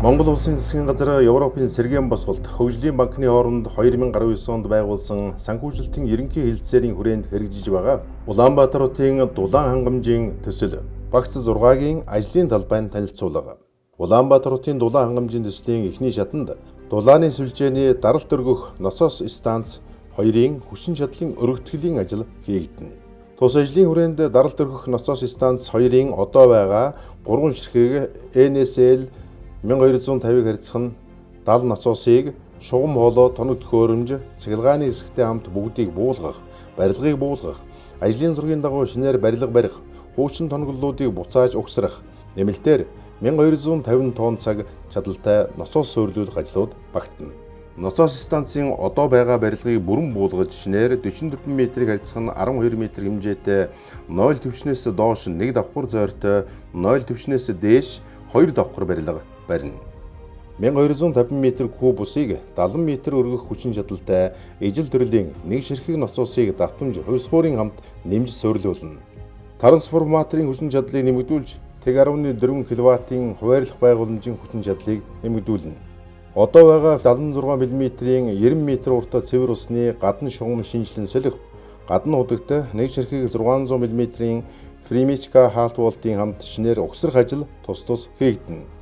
Монгол улсын засгийн газар Европын сэргээн босголт хөгжлийн банкны хооронд 2019 онд байгуулсан санхүүжилтийн ерөнхий хэлтсээрийн хүрээнд хэрэгжиж байгаа Улаанбаатар хотын дулаан хангамжийн төсөл багц 6-гийн ажлын талбайд танилцуулга. Улаанбаатар хотын дулаан хангамжийн төслийн эхний шатанд дулааны сүлжээний даралт өргөх насос станц 2-ын хүчин чадлын өргөтгөлийн ажил хийгдэнэ. Тус ажлын хүрээнд даралт өргөх насос станц 2-ын одоо байгаа 3 ширхэг NSL 1250-ыг харьцах 70 насосыг шугам хоолой, тоног төхөөрөмж, цахилгааны хэсэгтэй хамт бүгдийг буулгах, барилгыг буулгах, ажлын зургийн дагуу шинээр барилга барих, хуучин тоноглолуудыг буцааж угсрах, нэмэлтээр 1250 тонн цаг чадалтай насос суйрлуулах ажлууд багтана. Насос станцын одоо байгаа барилгыг бүрэн буулгаж шинээр 44 м-ийг харьцах 12 м хэмжээтэй 0 түвшнээс доош 1 давхар зойртой 0 түвшнээс дээш 2 давхар барилга барина. 1250 м3 усыг 70 м өргөх хүчин чадалтай ижил төрлийн нэг ширхэг насосыг давтамж хувьсгуурын хамт нэмж суйрлуулна. Трансформаторын хүчин чадлыг нэмэгдүүлж тэг 14 кВт-ийн хуваарлах байгууламжийн хүчин чадлыг нэмэгдүүлнэ. Одоо байгаа 76 м-ийн 90 м уртаа цэвэр усны гадна шугам шинжилэн солих, гадна худагт нэг ширхэг 600 м-ийн фримичка хаалт болтын хамт шинээр угсрах ажил тус хийгдэнэ.